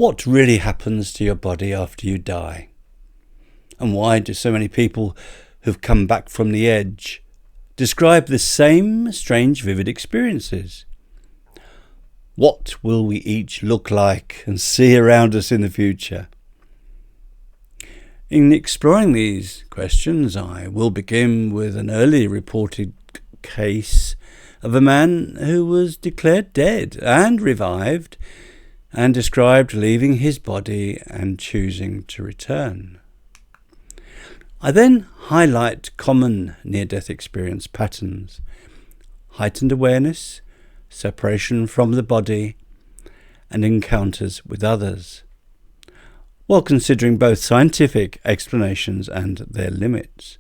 What really happens to your body after you die? And why do so many people who've come back from the edge describe the same strange, vivid experiences? What will we each look like and see around us in the future? In exploring these questions, I will begin with an early reported case of a man who was declared dead and revived and described leaving his body and choosing to return. I then highlight common near-death experience patterns: heightened awareness, separation from the body, and encounters with others, while considering both scientific explanations and their limits.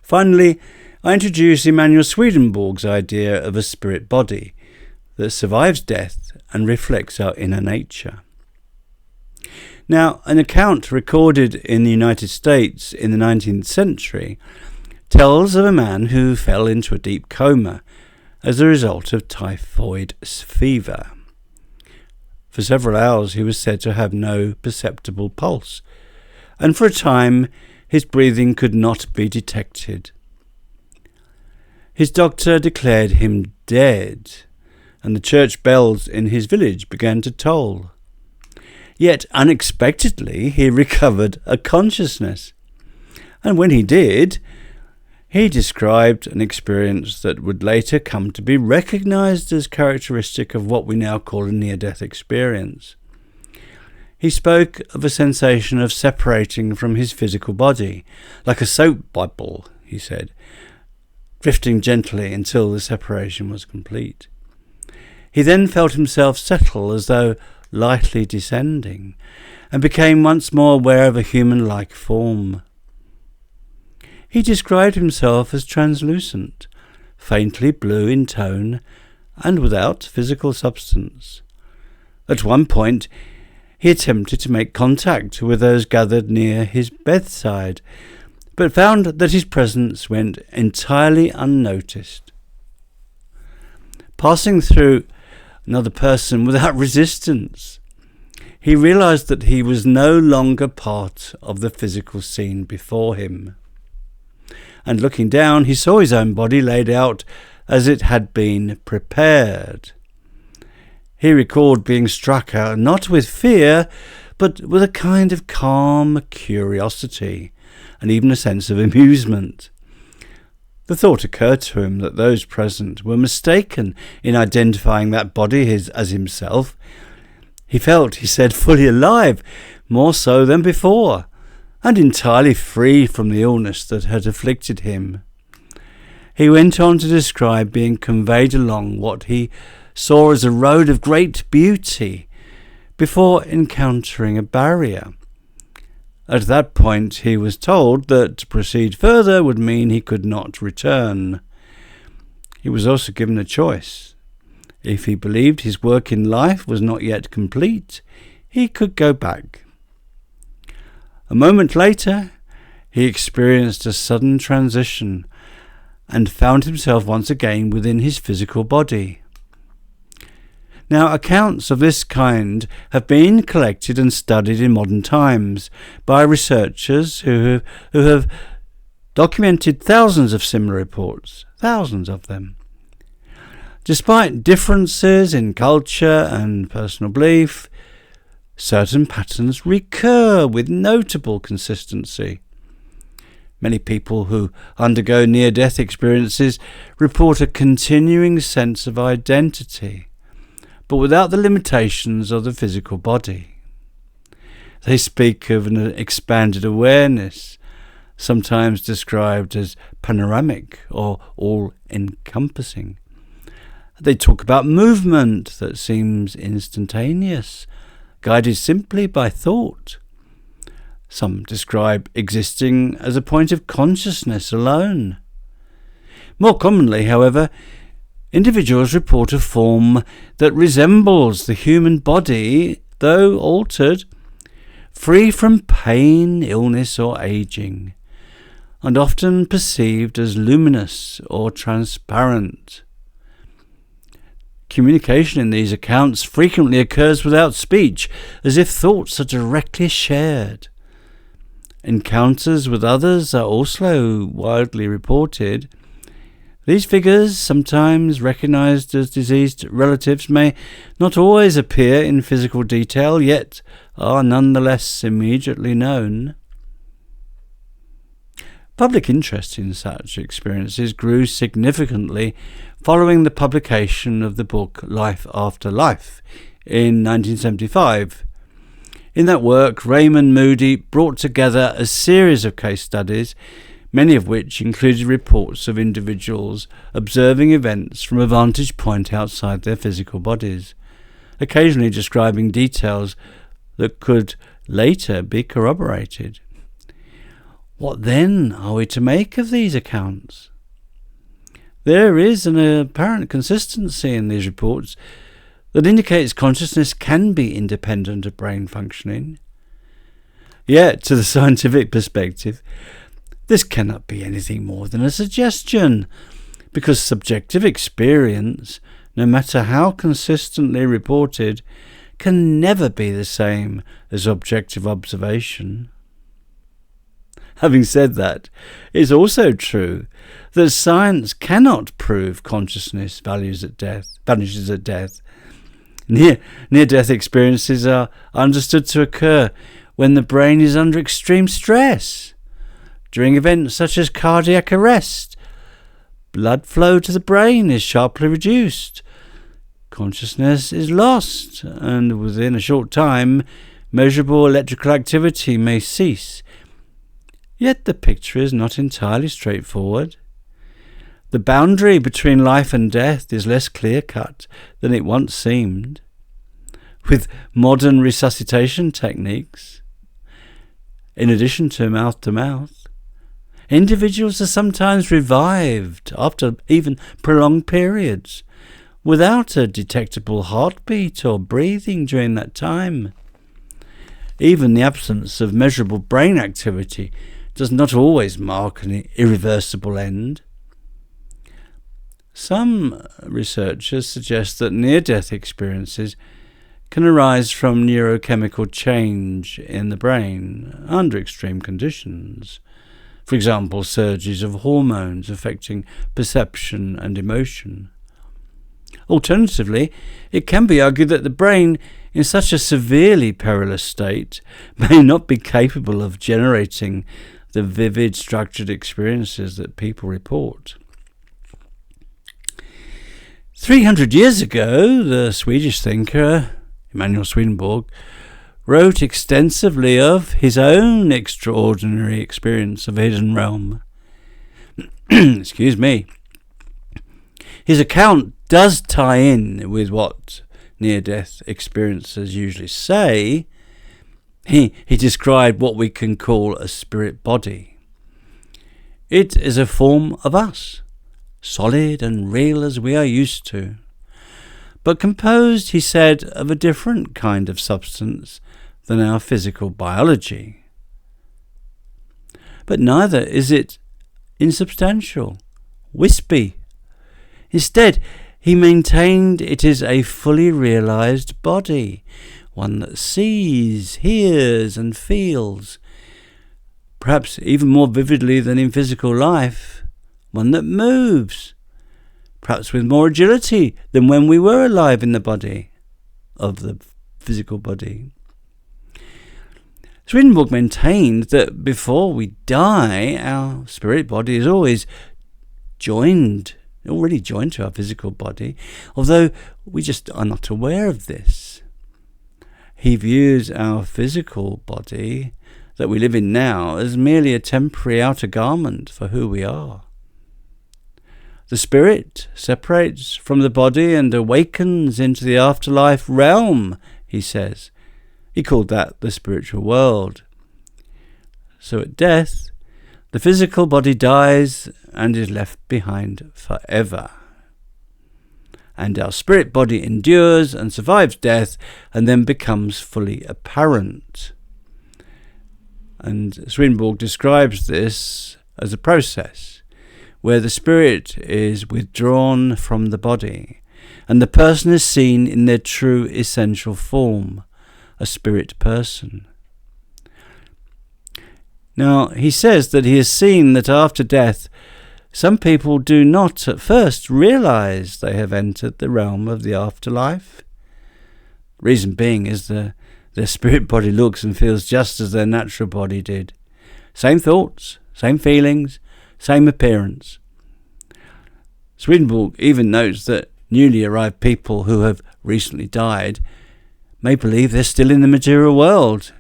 Finally, I introduce Emanuel Swedenborg's idea of a spirit body that survives death and reflects our inner nature. Now, an account recorded in the United States in the 19th century tells of a man who fell into a deep coma as a result of typhoid fever. For several hours he was said to have no perceptible pulse, and for a time his breathing could not be detected. His doctor declared him dead, and the church bells in his village began to toll. Yet unexpectedly he recovered a consciousness, and when he did, he described an experience that would later come to be recognized as characteristic of what we now call a near-death experience. He spoke of a sensation of separating from his physical body, like a soap bubble, he said, drifting gently until the separation was complete. He then felt himself settle as though lightly descending, and became once more aware of a human-like form. He described himself as translucent, faintly blue in tone, and without physical substance. At one point, he attempted to make contact with those gathered near his bedside, but found that his presence went entirely unnoticed. Passing through another person without resistance, he realized that he was no longer part of the physical scene before him. And looking down, he saw his own body laid out as it had been prepared. He recalled being struck not with fear, but with a kind of calm curiosity, and even a sense of amusement. The thought occurred to him that those present were mistaken in identifying that body as himself. He felt, he said, fully alive, more so than before, and entirely free from the illness that had afflicted him. He went on to describe being conveyed along what he saw as a road of great beauty before encountering a barrier. At that point he was told that to proceed further would mean he could not return. He was also given a choice. If he believed his work in life was not yet complete, he could go back. A moment later, he experienced a sudden transition and found himself once again within his physical body. Now, accounts of this kind have been collected and studied in modern times by researchers who have documented thousands of similar reports, thousands of them. Despite differences in culture and personal belief, certain patterns recur with notable consistency. Many people who undergo near-death experiences report a continuing sense of identity, but without the limitations of the physical body. They speak of an expanded awareness, sometimes described as panoramic or all-encompassing. They talk about movement that seems instantaneous, guided simply by thought. Some describe existing as a point of consciousness alone. More commonly, however, individuals report a form that resembles the human body, though altered, free from pain, illness, or aging, and often perceived as luminous or transparent. Communication in these accounts frequently occurs without speech, as if thoughts are directly shared. Encounters with others are also widely reported. These figures, sometimes recognized as deceased relatives, may not always appear in physical detail, yet are nonetheless immediately known. Public interest in such experiences grew significantly following the publication of the book Life After Life in 1975. In that work, Raymond Moody brought together a series of case studies, many of which included reports of individuals observing events from a vantage point outside their physical bodies, occasionally describing details that could later be corroborated. What then are we to make of these accounts? There is an apparent consistency in these reports that indicates consciousness can be independent of brain functioning. Yet, to the scientific perspective, this cannot be anything more than a suggestion, because subjective experience, no matter how consistently reported, can never be the same as objective observation. Having said that, it's also true that science cannot prove consciousness vanishes at death. Near-death experiences are understood to occur when the brain is under extreme stress. During events such as cardiac arrest, blood flow to the brain is sharply reduced. Consciousness is lost, and within a short time, measurable electrical activity may cease. Yet the picture is not entirely straightforward. The boundary between life and death is less clear-cut than it once seemed. With modern resuscitation techniques, in addition to mouth-to-mouth, individuals are sometimes revived after even prolonged periods, without a detectable heartbeat or breathing during that time. Even the absence of measurable brain activity does not always mark an irreversible end. Some researchers suggest that near-death experiences can arise from neurochemical change in the brain under extreme conditions. For example, surges of hormones affecting perception and emotion. Alternatively, it can be argued that the brain, in such a severely perilous state, may not be capable of generating the vivid, structured experiences that people report. 300 years ago, the Swedish thinker Emanuel Swedenborg wrote extensively of his own extraordinary experience of a hidden realm. Excuse me. His account does tie in with what near-death experiencers usually say. He described what we can call a spirit body. It is a form of us, solid and real as we are used to, but composed, he said, of a different kind of substance than our physical biology. But neither is it insubstantial, wispy. Instead, he maintained it is a fully realized body, one that sees, hears, and feels, perhaps even more vividly than in physical life, one that moves, perhaps with more agility than when we were alive in the body of the physical body. Swedenborg maintained that before we die, our spirit body is already joined to our physical body, although we just are not aware of this. He views our physical body that we live in now as merely a temporary outer garment for who we are. The spirit separates from the body and awakens into the afterlife realm, he says. He called that the spiritual world. So at death, the physical body dies and is left behind forever. And our spirit body endures and survives death and then becomes fully apparent. And Swedenborg describes this as a process where the spirit is withdrawn from the body and the person is seen in their true essential form, a spirit person. Now, he says that he has seen that after death, some people do not at first realize they have entered the realm of the afterlife. Reason being is their spirit body looks and feels just as their natural body did. Same thoughts, same feelings, same appearance. Swedenborg even notes that newly arrived people who have recently died may believe they're still in the material world,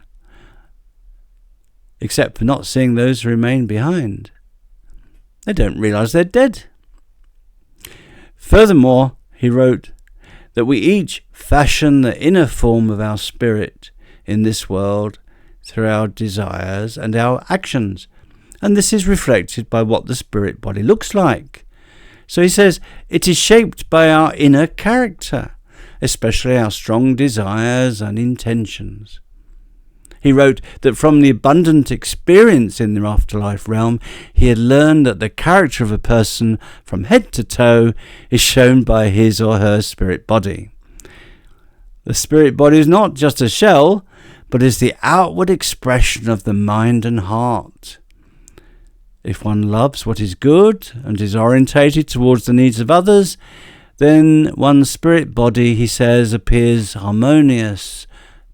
except for not seeing those who remain behind. They don't realize they're dead. Furthermore, he wrote that we each fashion the inner form of our spirit in this world through our desires and our actions, and this is reflected by what the spirit body looks like. So he says it is shaped by our inner character, especially our strong desires and intentions. He wrote that from the abundant experience in the afterlife realm, he had learned that the character of a person from head to toe is shown by his or her spirit body. The spirit body is not just a shell, but is the outward expression of the mind and heart. If one loves what is good and is orientated towards the needs of others, then one's spirit body, he says, appears harmonious,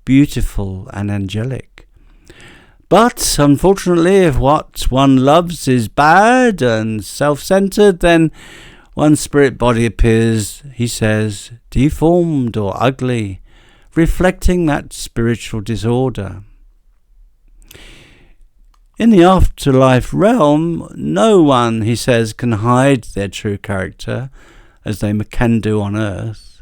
beautiful and angelic. But unfortunately, if what one loves is bad and self-centered, then one's spirit body appears, he says, deformed or ugly, reflecting that spiritual disorder. In the afterlife realm, no one, he says, can hide their true character as they can do on earth.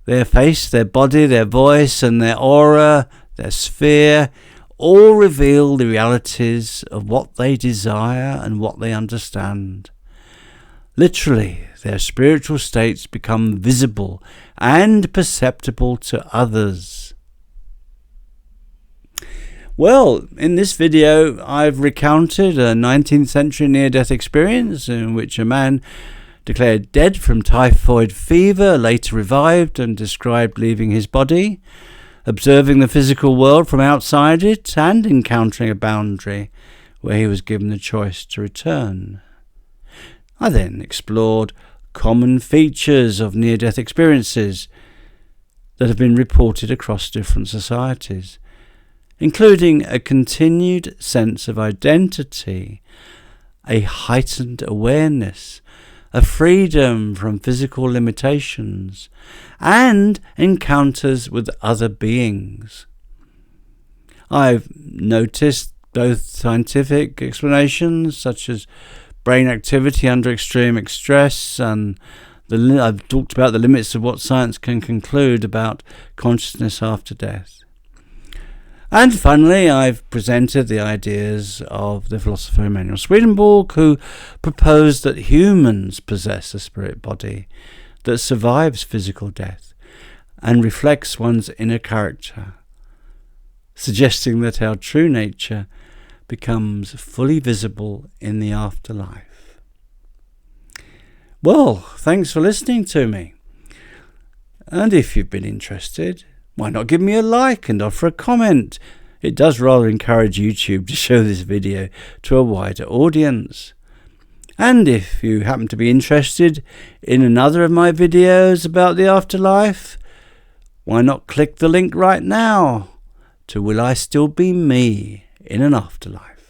Their face, their body, their voice, and their aura, their sphere, all reveal the realities of what they desire and what they understand. Literally, their spiritual states become visible and perceptible to others. Well, in this video, I've recounted a 19th century near-death experience in which a man declared dead from typhoid fever, later revived and described leaving his body, observing the physical world from outside it, and encountering a boundary where he was given the choice to return. I then explored common features of near-death experiences that have been reported across different societies, including a continued sense of identity, a heightened awareness, a freedom from physical limitations, and encounters with other beings. I've noticed both scientific explanations, such as brain activity under extreme stress, and I've talked about the limits of what science can conclude about consciousness after death. And finally, I've presented the ideas of the philosopher Emanuel Swedenborg, who proposed that humans possess a spirit body that survives physical death and reflects one's inner character, suggesting that our true nature becomes fully visible in the afterlife. Well, thanks for listening to me. And if you've been interested, why not give me a like and offer a comment? It does rather encourage YouTube to show this video to a wider audience. And if you happen to be interested in another of my videos about the afterlife, why not click the link right now to Will I Still Be Me in an Afterlife?